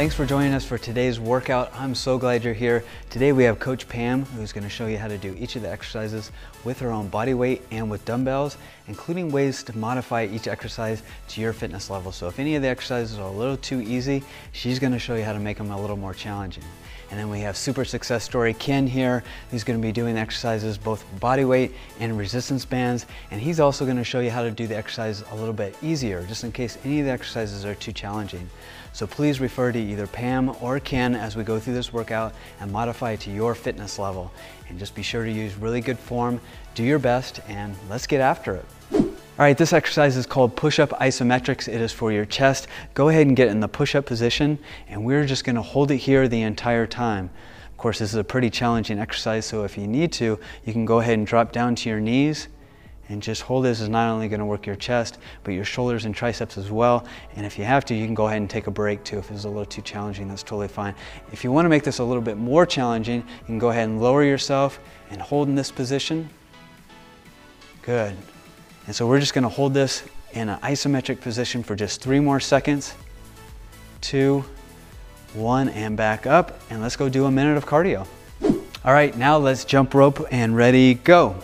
Thanks for joining us for today's workout. I'm so glad you're here. Today we have Coach Pam, who's going to show you how to do each of the exercises with her own body weight and with dumbbells, including ways to modify each exercise to your fitness level. So if any of the exercises are a little too easy, she's going to show you how to make them a little more challenging. And then we have super success story Ken here, who's going to be doing the exercises both body weight and resistance bands. And he's also going to show you how to do the exercise a little bit easier, just in case any of the exercises are too challenging. So please refer to either Pam or Ken as we go through this workout and modify it to your fitness level. And just be sure to use really good form, do your best, and let's get after it. All right, this exercise is called push-up isometrics. It is for your chest. Go ahead and get in the push-up position, and we're just going to hold it here the entire time. Of course, this is a pretty challenging exercise, so if you need to, you can go ahead and drop down to your knees and just hold this. Is not only going to work your chest, but your shoulders and triceps as well. And if you have to, you can go ahead and take a break too. If it's a little too challenging, that's totally fine. If you want to make this a little bit more challenging, you can go ahead and lower yourself and hold in this position. Good. And so we're just going to hold this in an isometric position for just 3 more seconds. 2, 1, and back up. And let's go do a minute of cardio. All right, now let's jump rope and ready, go.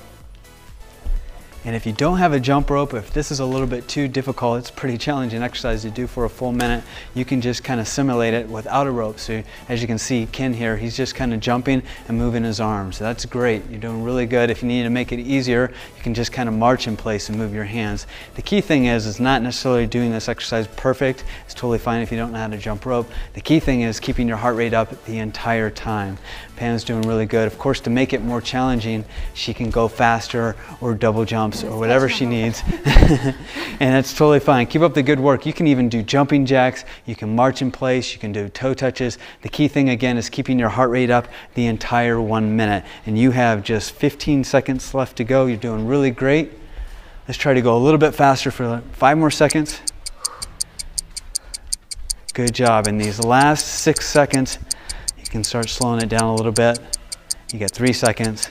And if you don't have a jump rope, if this is a little bit too difficult, it's a pretty challenging exercise to do for a full minute, you can just kind of simulate it without a rope. So as you can see, Ken here, he's just kind of jumping and moving his arms. So that's great. You're doing really good. If you need to make it easier, you can just kind of march in place and move your hands. The key thing is not necessarily doing this exercise perfect. It's totally fine if you don't know how to jump rope. The key thing is keeping your heart rate up the entire time. Pam's doing really good. Of course, to make it more challenging, she can go faster or double jumps or whatever she needs. And that's totally fine. Keep up the good work. You can even do jumping jacks. You can march in place. You can do toe touches. The key thing again is keeping your heart rate up the entire 1 minute. And you have just 15 seconds left to go. You're doing really great. Let's try to go a little bit faster for 5 more seconds. Good job. In these last 6 seconds, you can start slowing it down a little bit. You get 3 seconds.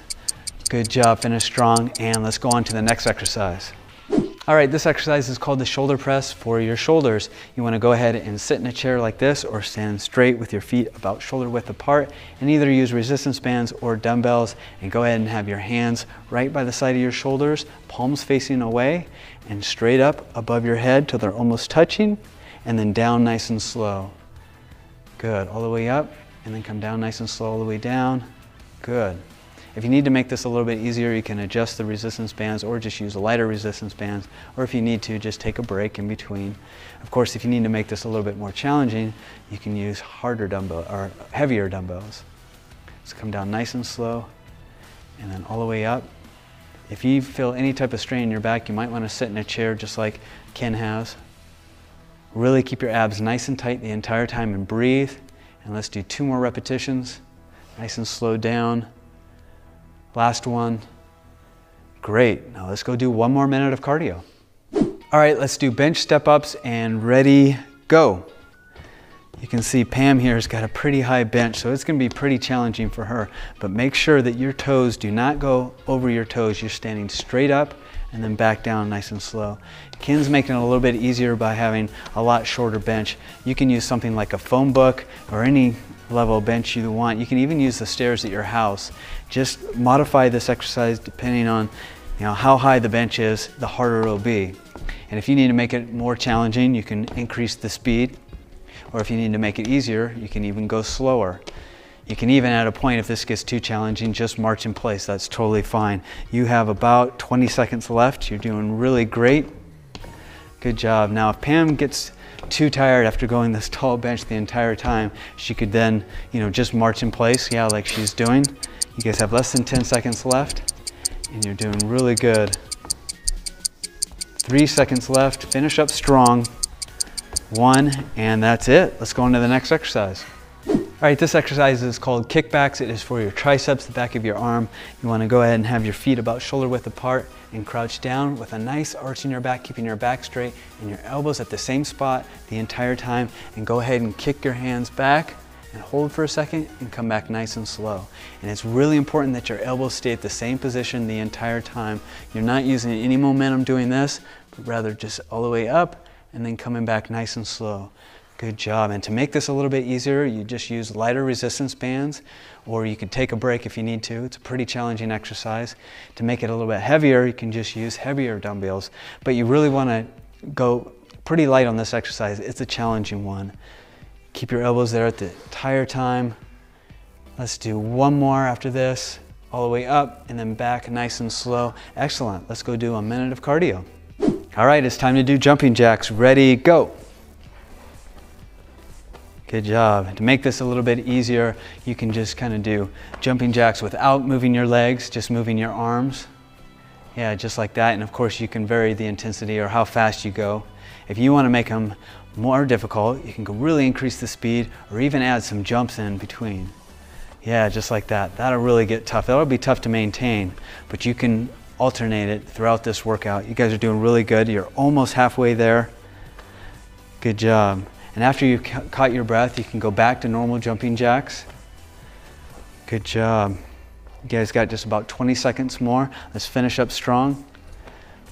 Good job, finish strong, and let's go on to the next exercise. All right, this exercise is called the shoulder press for your shoulders. You want to go ahead and sit in a chair like this or stand straight with your feet about shoulder width apart and either use resistance bands or dumbbells, and go ahead and have your hands right by the side of your shoulders, palms facing away and straight up above your head till they're almost touching, and then down nice and slow. Good, all the way up, and then come down nice and slow all the way down. Good. If you need to make this a little bit easier, you can adjust the resistance bands or just use lighter resistance bands, or if you need to, just take a break in between. Of course, if you need to make this a little bit more challenging, you can use harder dumbbell or heavier dumbbells. So come down nice and slow and then all the way up. If you feel any type of strain in your back, you might want to sit in a chair just like Ken has. Really keep your abs nice and tight the entire time and breathe. And let's do 2 more repetitions. Nice and slow down. Last one. Great. Now let's go do 1 more minute of cardio. All right, let's do bench step-ups and ready, go. You can see Pam here has got a pretty high bench, so it's going to be pretty challenging for her. But make sure that your toes do not go over your toes. You're standing straight up and then back down nice and slow. Ken's making it a little bit easier by having a lot shorter bench. You can use something like a phone book or any level bench you want. You can even use the stairs at your house. Just modify this exercise depending on how high the bench is, the harder it will be. And if you need to make it more challenging, you can increase the speed. Or if you need to make it easier, you can even go slower. You can even at a point, if this gets too challenging, just march in place. That's totally fine. You have about 20 seconds left. You're doing really great. Good job. Now if Pam gets too tired after going this tall bench the entire time, she could then just march in place, like she's doing. You guys have less than 10 seconds left and you're doing really good. 3 seconds left. Finish up strong. 1, and that's it. Let's go on to the next exercise. All right, this exercise is called kickbacks. It is for your triceps, the back of your arm. You want to go ahead and have your feet about shoulder width apart and crouch down with a nice arch in your back, keeping your back straight and your elbows at the same spot the entire time. And go ahead and kick your hands back and hold for a second and come back nice and slow. And it's really important that your elbows stay at the same position the entire time. You're not using any momentum doing this, but rather just all the way up and then coming back nice and slow. Good job. And to make this a little bit easier, you just use lighter resistance bands, or you could take a break if you need to. It's a pretty challenging exercise. To make it a little bit heavier, you can just use heavier dumbbells, but you really want to go pretty light on this exercise. It's a challenging one. Keep your elbows there at the entire time. Let's do one more after this, all the way up and then back, nice and slow. Excellent. Let's go do a minute of cardio. All right, it's time to do jumping jacks. Ready, go. Good job. To make this a little bit easier, you can just kind of do jumping jacks without moving your legs, just moving your arms. Yeah, just like that. And of course, you can vary the intensity or how fast you go. If you want to make them more difficult, you can go really increase the speed or even add some jumps in between. Yeah, just like that. That'll really get tough. That'll be tough to maintain, but you can alternate it throughout this workout. You guys are doing really good. You're almost halfway there. Good job. And after you've caught your breath, you can go back to normal jumping jacks. Good job. You guys got just about 20 seconds more. Let's finish up strong.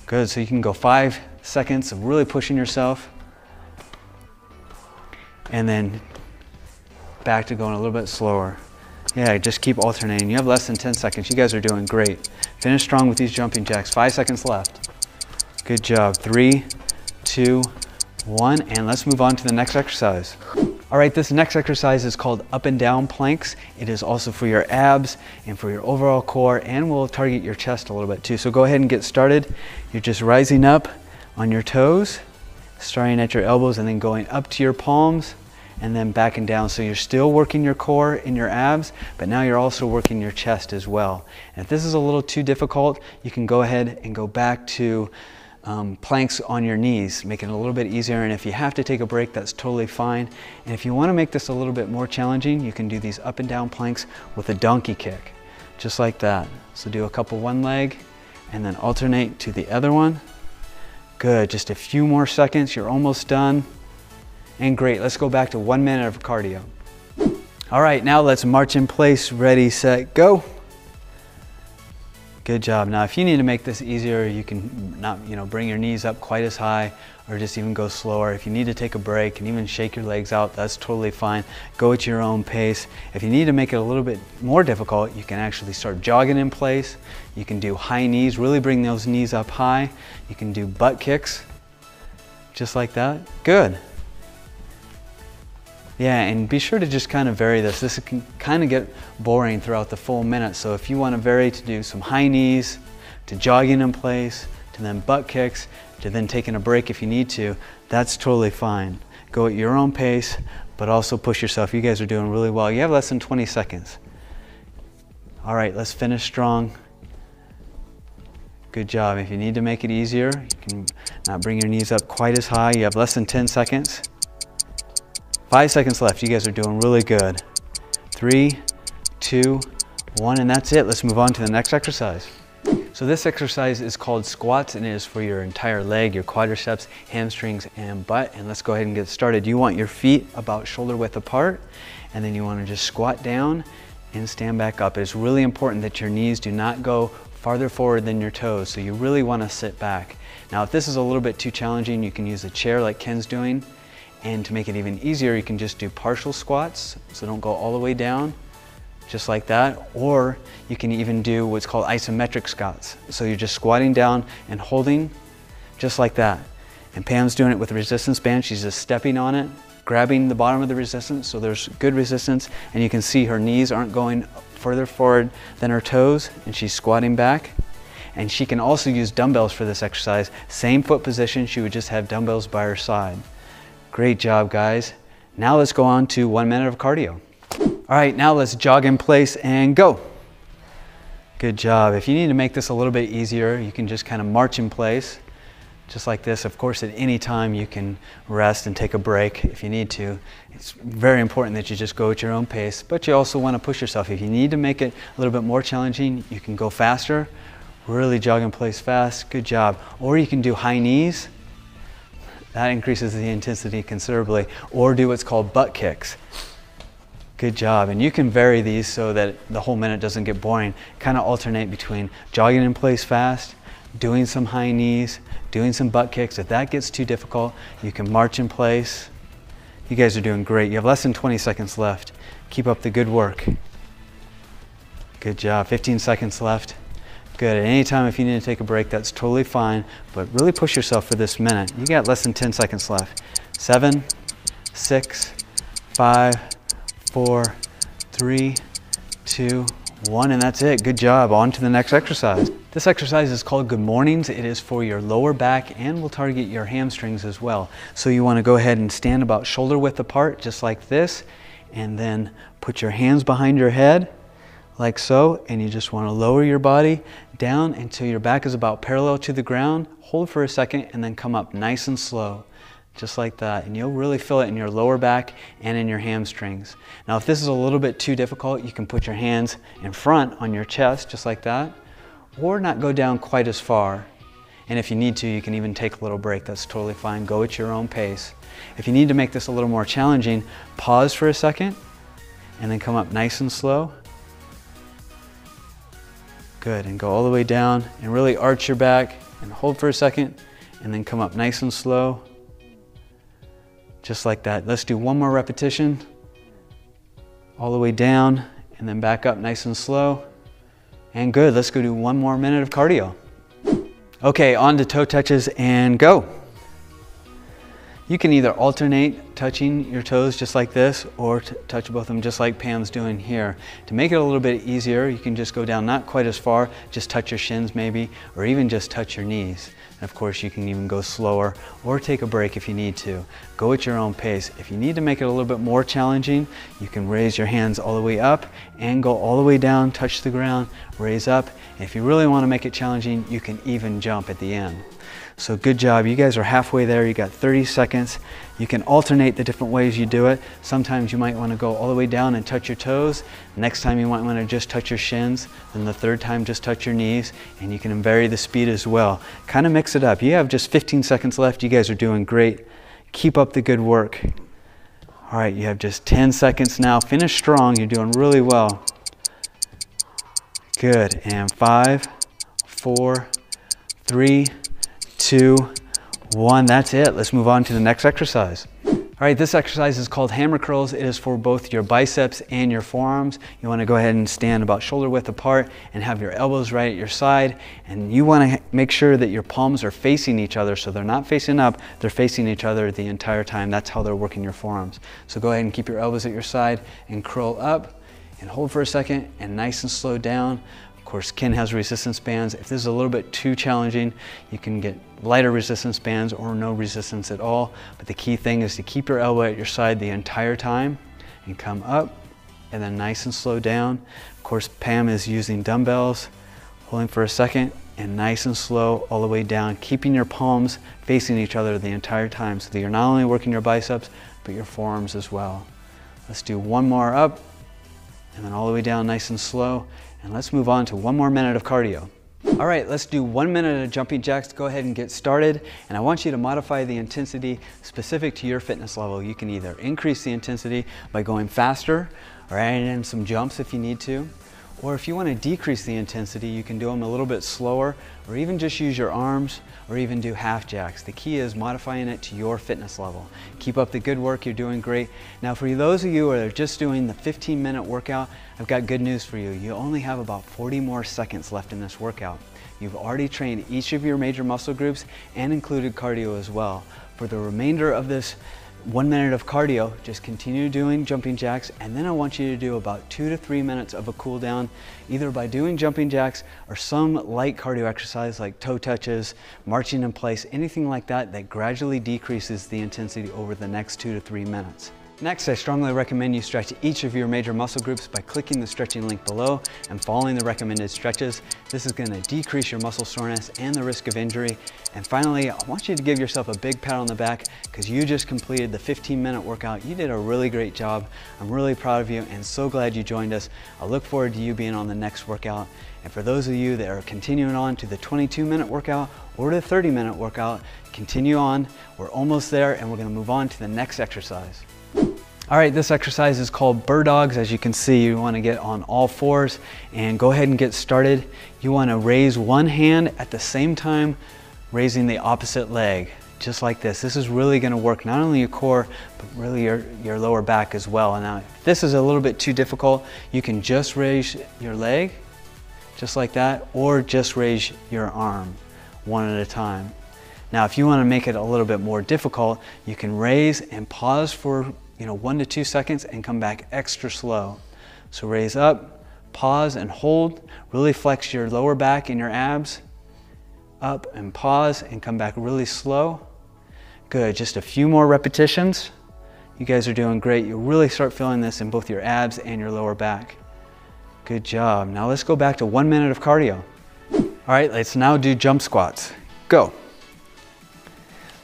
Good, so you can go 5 seconds of really pushing yourself. And then back to going a little bit slower. Yeah, just keep alternating. You have less than 10 seconds. You guys are doing great. Finish strong with these jumping jacks. 5 seconds left. Good job. 3, 2, 1, and let's move on to the next exercise. All right, this next exercise is called up and down planks. It is also for your abs and for your overall core, and will target your chest a little bit too. So go ahead and get started. You're just rising up on your toes, starting at your elbows and then going up to your palms and then back and down. So you're still working your core and your abs, but now you're also working your chest as well. And if this is a little too difficult, you can go ahead and go back to planks on your knees, make it a little bit easier. And if you have to take a break, that's totally fine. And if you want to make this a little bit more challenging, you can do these up and down planks with a donkey kick, just like that. So do a couple one leg and then alternate to the other one. Good, just a few more seconds, you're almost done. And great, let's go back to 1 minute of cardio. All right, now let's march in place, ready, set, go. Good job. Now, if you need to make this easier, you can not, bring your knees up quite as high or just even go slower. If you need to take a break and even shake your legs out, that's totally fine. Go at your own pace. If you need to make it a little bit more difficult, you can actually start jogging in place. You can do high knees, really bring those knees up high. You can do butt kicks, just like that. Good. Yeah, and be sure to just kind of vary this. This can kind of get boring throughout the full minute. So if you want to vary to do some high knees, to jogging in place, to then butt kicks, to then taking a break if you need to, that's totally fine. Go at your own pace, but also push yourself. You guys are doing really well. You have less than 20 seconds. All right, let's finish strong. Good job. If you need to make it easier, you can not bring your knees up quite as high. You have less than 10 seconds. 5 seconds left. You guys are doing really good. 3, 2, 1, and that's it. Let's move on to the next exercise. So this exercise is called squats, and it is for your entire leg, your quadriceps, hamstrings, and butt. And let's go ahead and get started. You want your feet about shoulder width apart, and then you want to just squat down and stand back up. It's really important that your knees do not go farther forward than your toes, so you really want to sit back. Now, if this is a little bit too challenging, you can use a chair like Ken's doing. And to make it even easier, you can just do partial squats, so don't go all the way down, just like that. Or you can even do what's called isometric squats. So you're just squatting down and holding, just like that. And Pam's doing it with a resistance band. She's just stepping on it, grabbing the bottom of the resistance, so there's good resistance. And you can see her knees aren't going further forward than her toes, and she's squatting back. And she can also use dumbbells for this exercise. Same foot position, she would just have dumbbells by her side. Great job, guys. Now let's go on to 1 minute of cardio. All right, now let's jog in place and go. Good job. If you need to make this a little bit easier, you can just kind of march in place, just like this. Of course, at any time you can rest and take a break if you need to. It's very important that you just go at your own pace, but you also want to push yourself. If you need to make it a little bit more challenging, you can go faster, really jog in place fast. Good job. Or you can do high knees. That increases the intensity considerably. Or do what's called butt kicks. Good job. And you can vary these so that the whole minute doesn't get boring. Kind of alternate between jogging in place fast, doing some high knees, doing some butt kicks. If that gets too difficult, you can march in place. You guys are doing great. You have less than 20 seconds left. Keep up the good work. Good job. 15 seconds left. Good. At any time if you need to take a break, that's totally fine, but really push yourself for this minute. You got less than 10 seconds left. 7, 6, 5, 4, 3, 2, 1, and that's it. Good job. On to the next exercise. This exercise is called Good Mornings. It is for your lower back and will target your hamstrings as well. So you want to go ahead and stand about shoulder width apart, just like this, and then put your hands behind your head, like so, and you just want to lower your body down until your back is about parallel to the ground. Hold for a second and then come up nice and slow, just like that, and you'll really feel it in your lower back and in your hamstrings. Now if this is a little bit too difficult, you can put your hands in front on your chest, just like that, or not go down quite as far. And if you need to, you can even take a little break. That's totally fine. Go at your own pace. If you need to make this a little more challenging, pause for a second and then come up nice and slow. Good, and go all the way down and really arch your back and hold for a second and then come up nice and slow. Just like that. Let's do one more repetition. All the way down and then back up nice and slow. And good, let's go do one more minute of cardio. Okay, on to toe touches and go. You can either alternate touching your toes just like this or touch both of them just like Pam's doing here. To make it a little bit easier, you can just go down not quite as far, just touch your shins maybe, or even just touch your knees. And of course you can even go slower or take a break if you need to. Go at your own pace. If you need to make it a little bit more challenging, you can raise your hands all the way up and go all the way down, touch the ground, raise up. And if you really want to make it challenging, you can even jump at the end. So good job. You guys are halfway there. You got 30 seconds. You can alternate the different ways you do it. Sometimes you might want to go all the way down and touch your toes. Next time you might want to just touch your shins. Then the third time just touch your knees, and you can vary the speed as well. Kind of mix it up. You have just 15 seconds left. You guys are doing great. Keep up the good work. All right, you have just 10 seconds now. Finish strong. You're doing really well. Good. And 5, 4, 3, 2, 1. That's it. Let's move on to the next exercise. All right, this exercise is called hammer curls. It is for both your biceps and your forearms. You want to go ahead and stand about shoulder width apart and have your elbows right at your side. And you want to make sure that your palms are facing each other, so they're not facing up, they're facing each other the entire time. That's how they're working your forearms. So go ahead and keep your elbows at your side and curl up and hold for a second and nice and slow down. Of course, Ken has resistance bands. If this is a little bit too challenging, you can get lighter resistance bands or no resistance at all. But the key thing is to keep your elbow at your side the entire time and come up and then nice and slow down. Of course, Pam is using dumbbells, holding for a second and nice and slow all the way down, keeping your palms facing each other the entire time so that you're not only working your biceps, but your forearms as well. Let's do one more up and then all the way down nice and slow. And let's move on to one more minute of cardio. All right, let's do 1 minute of jumping jacks. Go ahead and get started. And I want you to modify the intensity specific to your fitness level. You can either increase the intensity by going faster or adding in some jumps if you need to. Or if you want to decrease the intensity, you can do them a little bit slower, or even just use your arms, or even do half jacks. The key is modifying it to your fitness level. Keep up the good work, you're doing great. Now for those of you who are just doing the 15-minute workout, I've got good news for you. You only have about 40 more seconds left in this workout. You've already trained each of your major muscle groups and included cardio as well. For the remainder of this 1 minute of cardio, just continue doing jumping jacks, and then I want you to do about 2 to 3 minutes of a cool down, either by doing jumping jacks or some light cardio exercise like toe touches, marching in place, anything like that that gradually decreases the intensity over the next 2 to 3 minutes. Next, I strongly recommend you stretch each of your major muscle groups by clicking the stretching link below and following the recommended stretches. This is going to decrease your muscle soreness and the risk of injury. And finally, I want you to give yourself a big pat on the back because you just completed the 15-minute workout. You did a really great job. I'm really proud of you and so glad you joined us. I look forward to you being on the next workout. And for those of you that are continuing on to the 22-minute workout or the 30-minute workout, continue on. We're almost there and we're going to move on to the next exercise. All right, this exercise is called bird dogs. As you can see, you want to get on all fours and go ahead and get started. You want to raise one hand at the same time raising the opposite leg. just like this. This is really gonna work not only your core, but really your lower back as well. And now, if this is a little bit too difficult, you can just raise your leg, just like that, or just raise your arm one at a time. Now, if you wanna make it a little bit more difficult, you can raise and pause for 1 to 2 seconds and come back extra slow. So raise up, pause and hold, really flex your lower back and your abs, up and pause and come back really slow. Good, just a few more repetitions. You guys are doing great. You'll really start feeling this in both your abs and your lower back. Good job. Now let's go back to 1 minute of cardio. All right, let's now do jump squats. Go.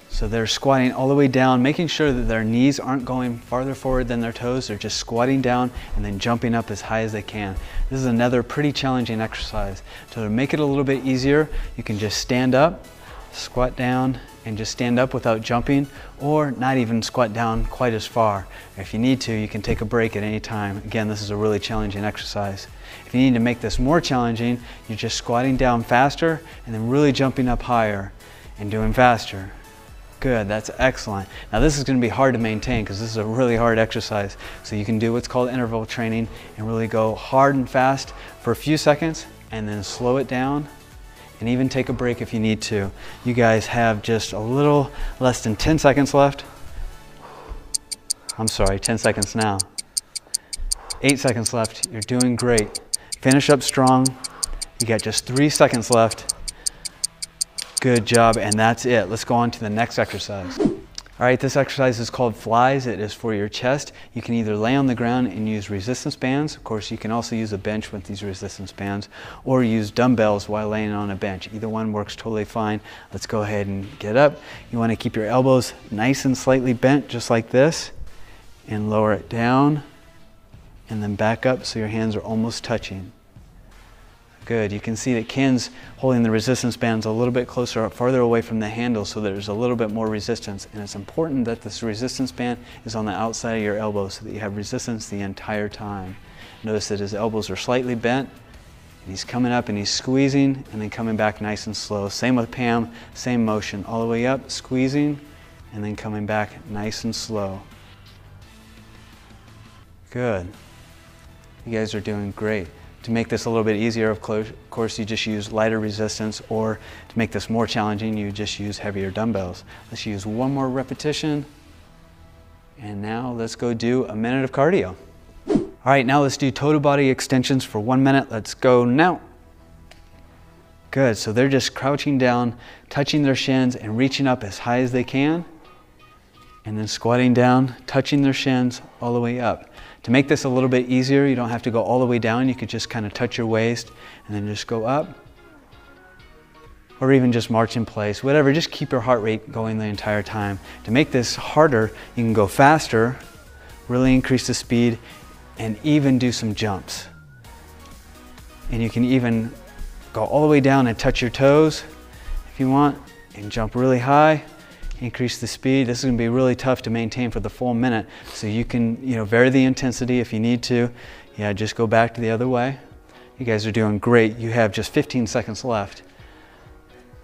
So they're squatting all the way down, making sure that their knees aren't going farther forward than their toes. They're just squatting down and then jumping up as high as they can. This is another pretty challenging exercise. So to make it a little bit easier, you can just stand up, squat down, and just stand up without jumping, or not even squat down quite as far. If you need to, you can take a break at any time. Again, this is a really challenging exercise. If you need to make this more challenging, you're just squatting down faster and then really jumping up higher and doing faster. Good, that's excellent. Now this is going to be hard to maintain because this is a really hard exercise. So you can do what's called interval training and really go hard and fast for a few seconds and then slow it down and even take a break if you need to. You guys have just a little less than 10 seconds left. I'm sorry, 10 seconds now. 8 seconds left. You're doing great. Finish up strong. You got just 3 seconds left. Good job, and that's it. Let's go on to the next exercise. All right, this exercise is called flies. It is for your chest. You can either lay on the ground and use resistance bands. Of course, you can also use a bench with these resistance bands, or use dumbbells while laying on a bench. Either one works totally fine. Let's go ahead and get up. You want to keep your elbows nice and slightly bent, just like this, and lower it down, and then back up so your hands are almost touching. Good. You can see that Ken's holding the resistance bands a little bit closer, farther away from the handle, so there's a little bit more resistance. And it's important that this resistance band is on the outside of your elbow so that you have resistance the entire time. Notice that his elbows are slightly bent, and he's coming up and he's squeezing and then coming back nice and slow. Same with Pam, same motion, all the way up, squeezing, and then coming back nice and slow. Good. You guys are doing great. To make this a little bit easier, of course, you just use lighter resistance, or to make this more challenging, you just use heavier dumbbells. Let's use one more repetition. And now let's go do a minute of cardio. All right, now let's do total body extensions for 1 minute. Let's go now. Good, so they're just crouching down, touching their shins and reaching up as high as they can. And then squatting down, touching their shins all the way up. To make this a little bit easier, you don't have to go all the way down. You could just kind of touch your waist and then just go up. Or even just march in place, whatever. Just keep your heart rate going the entire time. To make this harder, you can go faster, really increase the speed, and even do some jumps. And you can even go all the way down and touch your toes if you want, and jump really high. Increase the speed. This is going to be really tough to maintain for the full minute, so you can vary the intensity if you need to. Yeah, just go back to the other way. You guys are doing great. You have just 15 seconds left.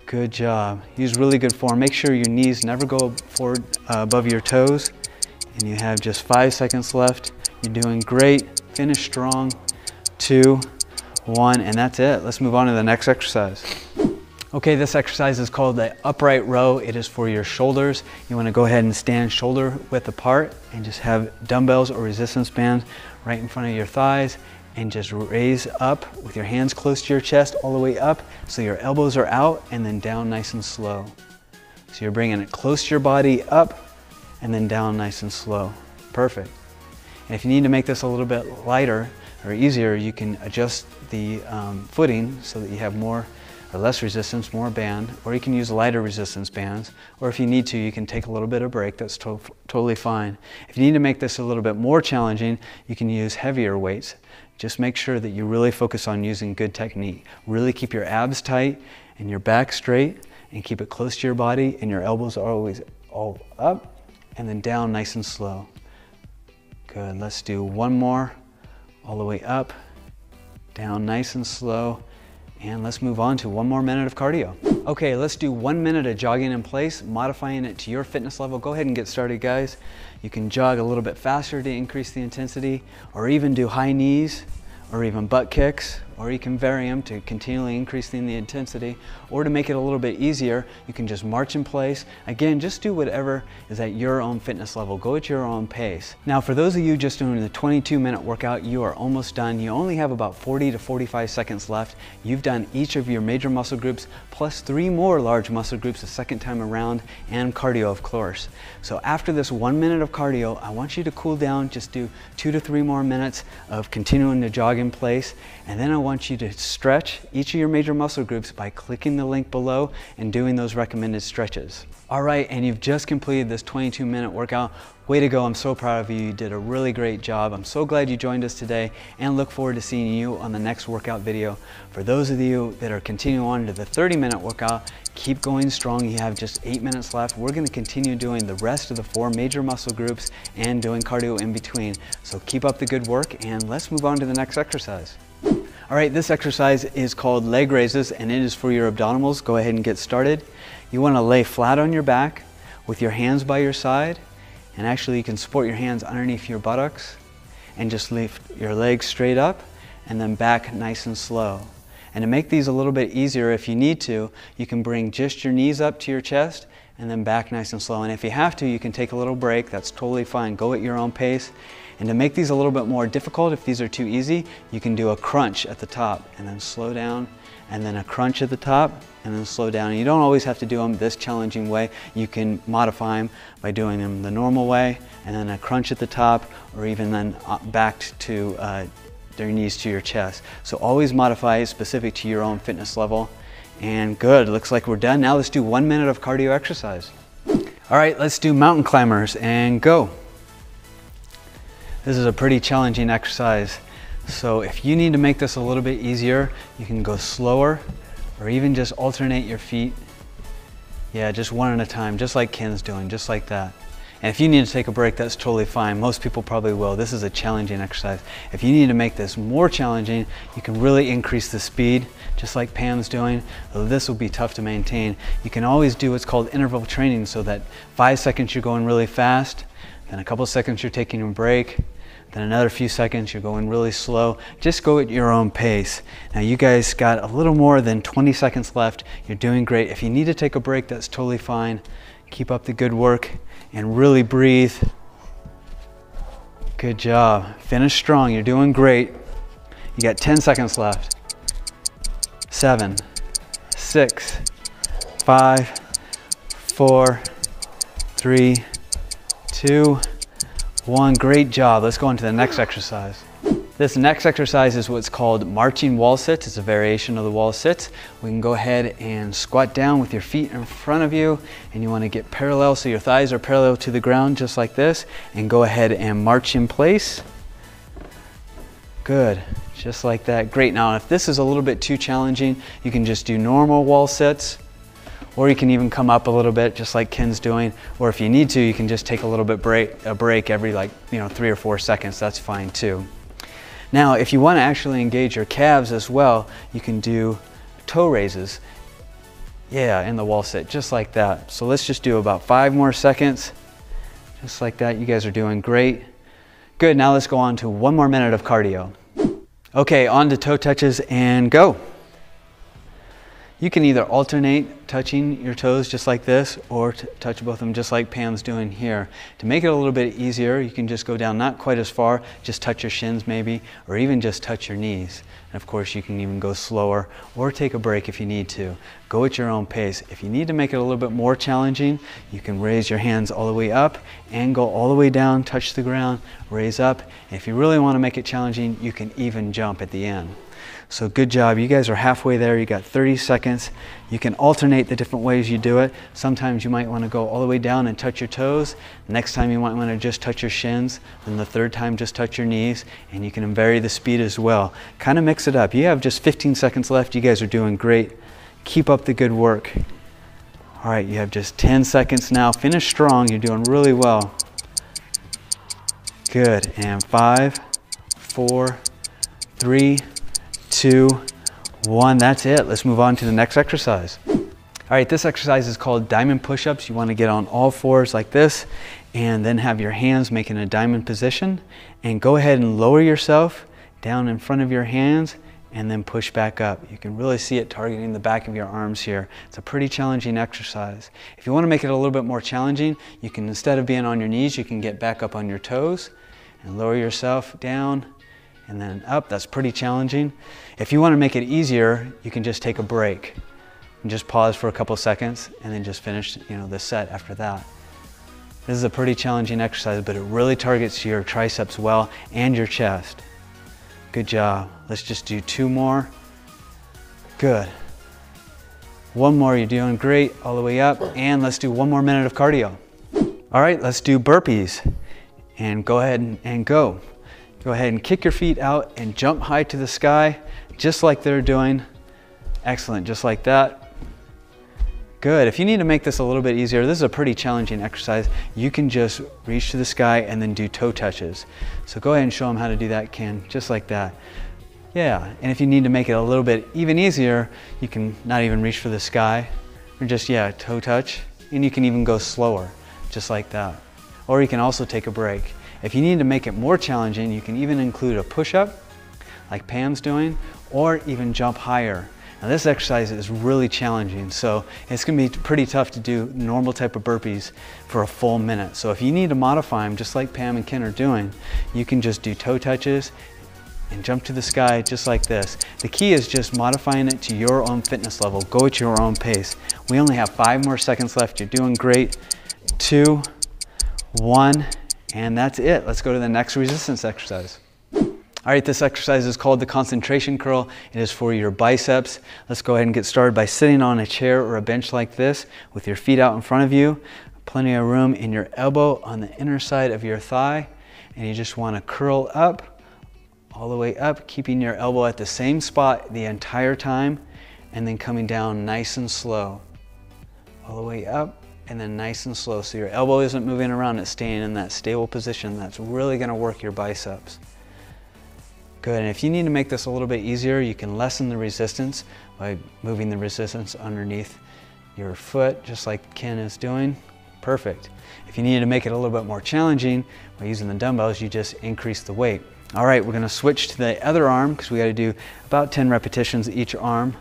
Good job. Use really good form. Make sure your knees never go forward above your toes. And you have just 5 seconds left. You're doing great. Finish strong. 2, 1, and that's it. Let's move on to the next exercise. Okay, this exercise is called the upright row. It is for your shoulders. You want to go ahead and stand shoulder width apart and just have dumbbells or resistance bands right in front of your thighs, and just raise up with your hands close to your chest all the way up so your elbows are out, and then down nice and slow. So you're bringing it close to your body, up and then down nice and slow. Perfect. And if you need to make this a little bit lighter or easier, you can adjust the footing so that you have more or less resistance, more band, or you can use lighter resistance bands, or if you need to, you can take a little bit of break. That's totally fine. If you need to make this a little bit more challenging, you can use heavier weights. Just make sure that you really focus on using good technique. Really keep your abs tight and your back straight, and keep it close to your body, and your elbows are always all up and then down nice and slow. Good, let's do one more. All the way up, down nice and slow, And let's move on to 1 more minute of cardio. Okay, let's do 1 minute of jogging in place, modifying it to your fitness level. Go ahead and get started, guys. You can jog a little bit faster to increase the intensity, or even do high knees, or even butt kicks, or you can vary them to continually increasing the intensity, or to make it a little bit easier, you can just march in place. Again, just do whatever is at your own fitness level. Go at your own pace. Now, for those of you just doing the 22-minute workout, you are almost done. You only have about 40 to 45 seconds left. You've done each of your major muscle groups, plus 3 more large muscle groups the second time around, and cardio, of course. So after this 1 minute of cardio, I want you to cool down, just do 2 to 3 more minutes of continuing to jog in place, and then I want you to stretch each of your major muscle groups by clicking the link below and doing those recommended stretches. All right, and you've just completed this 22-minute workout. Way to go, I'm so proud of you. You did a really great job. I'm so glad you joined us today, and look forward to seeing you on the next workout video. For those of you that are continuing on to the 30-minute workout, keep going strong. You have just 8 minutes left. We're gonna continue doing the rest of the 4 major muscle groups and doing cardio in between. So keep up the good work, and let's move on to the next exercise. All right, this exercise is called leg raises, and it is for your abdominals. Go ahead and get started. You want to lay flat on your back with your hands by your side, and actually you can support your hands underneath your buttocks and just lift your legs straight up and then back nice and slow. And to make these a little bit easier, if you need to, you can bring just your knees up to your chest and then back nice and slow. And if you have to, you can take a little break. That's totally fine. Go at your own pace. And to make these a little bit more difficult, if these are too easy, you can do a crunch at the top and then slow down, and then a crunch at the top and then slow down. And you don't always have to do them this challenging way. You can modify them by doing them the normal way, and then a crunch at the top, or even then back to your knees to your chest. So always modify it specific to your own fitness level. And good, looks like we're done. Now let's do 1 minute of cardio exercise. All right, let's do mountain climbers, and go. This is a pretty challenging exercise. So if you need to make this a little bit easier, you can go slower, or even just alternate your feet. Yeah, just one at a time, just like Ken's doing, just like that. And if you need to take a break, that's totally fine. Most people probably will. This is a challenging exercise. If you need to make this more challenging, you can really increase the speed, just like Pam's doing. Though this will be tough to maintain. You can always do what's called interval training, so that 5 seconds you're going really fast, then a couple seconds you're taking a break, then another few seconds you're going really slow. Just go at your own pace. Now you guys got a little more than 20 seconds left. You're doing great. If you need to take a break, that's totally fine. Keep up the good work and really breathe. Good job. Finish strong. You're doing great. You got 10 seconds left. 7, 6, 5, 4, 3, 2, 1. Great job. Let's go on to the next exercise. This next exercise is what's called marching wall sits. It's a variation of the wall sits. We can go ahead and squat down with your feet in front of you, and you want to get parallel so your thighs are parallel to the ground, just like this, and go ahead and march in place. Good, just like that. Great. Now if this is a little bit too challenging, you can just do normal wall sits, or you can even come up a little bit, just like Ken's doing. Or if you need to, you can just take a little bit break every 3 or 4 seconds. That's fine too. Now, if you want to actually engage your calves as well, you can do toe raises. Yeah, in the wall sit, just like that. So let's just do about 5 more seconds, just like that. You guys are doing great. Good. Now let's go on to 1 more minute of cardio. Okay, on to toe touches, and go. You can either alternate touching your toes just like this, or touch both of them just like Pam's doing here. To make it a little bit easier, you can just go down not quite as far, just touch your shins maybe, or even just touch your knees. And of course you can even go slower or take a break if you need to. Go at your own pace. If you need to make it a little bit more challenging, you can raise your hands all the way up and go all the way down, touch the ground, raise up. And if you really want to make it challenging, you can even jump at the end. So good job. You guys are halfway there. You got 30 seconds. You can alternate the different ways you do it. Sometimes you might want to go all the way down and touch your toes. Next time you might want to just touch your shins. Then the third time just touch your knees. And you can vary the speed as well. Kind of mix it up. You have just 15 seconds left. You guys are doing great. Keep up the good work. All right, you have just 10 seconds now. Finish strong. You're doing really well. Good. And 5, 4, 3, 2, 1, that's it. Let's move on to the next exercise. All right, this exercise is called diamond push-ups. You want to get on all fours like this and then have your hands making a diamond position, and go ahead and lower yourself down in front of your hands and then push back up. You can really see it targeting the back of your arms here. It's a pretty challenging exercise. If you want to make it a little bit more challenging, you can, instead of being on your knees, you can get back up on your toes and lower yourself down and then up. That's pretty challenging. If you want to make it easier, you can just take a break and just pause for a couple seconds and then just finish, the set after that. This is a pretty challenging exercise, but it really targets your triceps well and your chest. Good job. Let's just do 2 more. Good. 1 more, you're doing great, all the way up. And let's do 1 more minute of cardio. All right, let's do burpees. And go ahead and go. Go ahead and kick your feet out and jump high to the sky, just like they're doing. Excellent, just like that. Good. If you need to make this a little bit easier, this is a pretty challenging exercise. You can just reach to the sky and then do toe touches. So go ahead and show them how to do that, Ken, just like that. Yeah, and if you need to make it a little bit even easier, you can not even reach for the sky, or just, toe touch, and you can even go slower, just like that. Or you can also take a break. If you need to make it more challenging, you can even include a push-up, like Pam's doing, or even jump higher. Now this exercise is really challenging, so it's going to be pretty tough to do normal type of burpees for a full minute. So if you need to modify them, just like Pam and Ken are doing, you can just do toe touches and jump to the sky just like this. The key is just modifying it to your own fitness level. Go at your own pace. We only have 5 more seconds left. You're doing great. 2, 1, and that's it. Let's go to the next resistance exercise. All right, this exercise is called the concentration curl. It is for your biceps. Let's go ahead and get started by sitting on a chair or a bench like this with your feet out in front of you. Plenty of room in your elbow on the inner side of your thigh. And you just want to curl up, all the way up, keeping your elbow at the same spot the entire time, and then coming down nice and slow. All the way up, and then nice and slow. So your elbow isn't moving around, it's staying in that stable position. That's really going to work your biceps. Good, and if you need to make this a little bit easier, you can lessen the resistance by moving the resistance underneath your foot, just like Ken is doing. Perfect. If you need to make it a little bit more challenging by using the dumbbells, you just increase the weight. All right, we're gonna switch to the other arm because we gotta do about 10 repetitions each arm.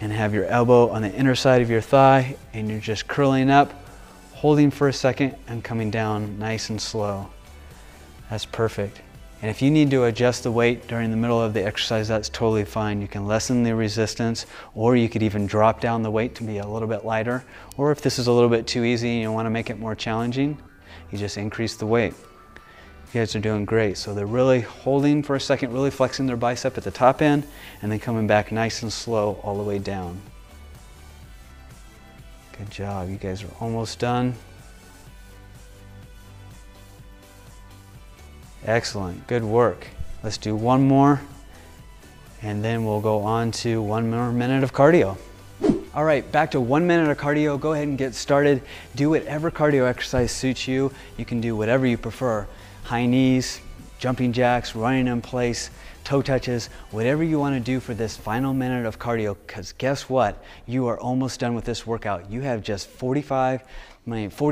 And have your elbow on the inner side of your thigh, and you're just curling up, holding for a second, and coming down nice and slow. That's perfect. And if you need to adjust the weight during the middle of the exercise, that's totally fine. You can lessen the resistance, or you could even drop down the weight to be a little bit lighter. Or if this is a little bit too easy and you want to make it more challenging, you just increase the weight. You guys are doing great. So they're really holding for a second, really flexing their bicep at the top end, and then coming back nice and slow all the way down. Good job. You guys are almost done. Excellent, good work. Let's do 1 more, and then we'll go on to 1 more minute of cardio. All right, back to 1 minute of cardio. Go ahead and get started. Do whatever cardio exercise suits you. You can do whatever you prefer. High knees, jumping jacks, running in place, toe touches, whatever you want to do for this final minute of cardio, because guess what? You are almost done with this workout. You have just 40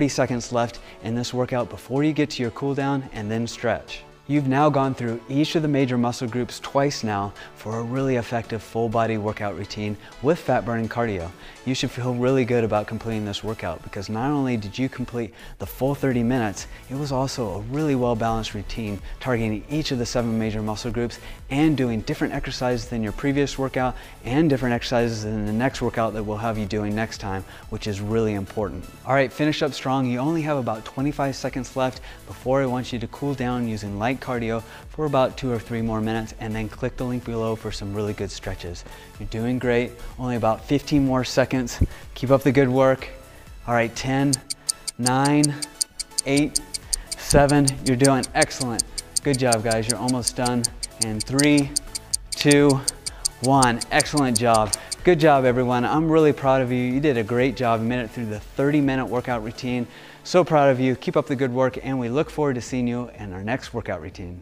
seconds left in this workout before you get to your cool down and then stretch. You've now gone through each of the major muscle groups twice now for a really effective full body workout routine with fat burning cardio. You should feel really good about completing this workout because not only did you complete the full 30 minutes, it was also a really well balanced routine targeting each of the 7 major muscle groups and doing different exercises than your previous workout and different exercises in the next workout that we'll have you doing next time, which is really important. All right, finish up strong. You only have about 25 seconds left before I want you to cool down using light cardio for about 2 or 3 more minutes, and then click the link below for some really good stretches. You're doing great. Only about 15 more seconds. Keep up the good work. All right, 10, 9, 8, 7. You're doing excellent. Good job, guys. You're almost done. And 3, 2, 1. Excellent job. Good job, everyone. I'm really proud of you. You did a great job. You made it through the 30-minute workout routine. So proud of you. Keep up the good work, and we look forward to seeing you in our next workout routine.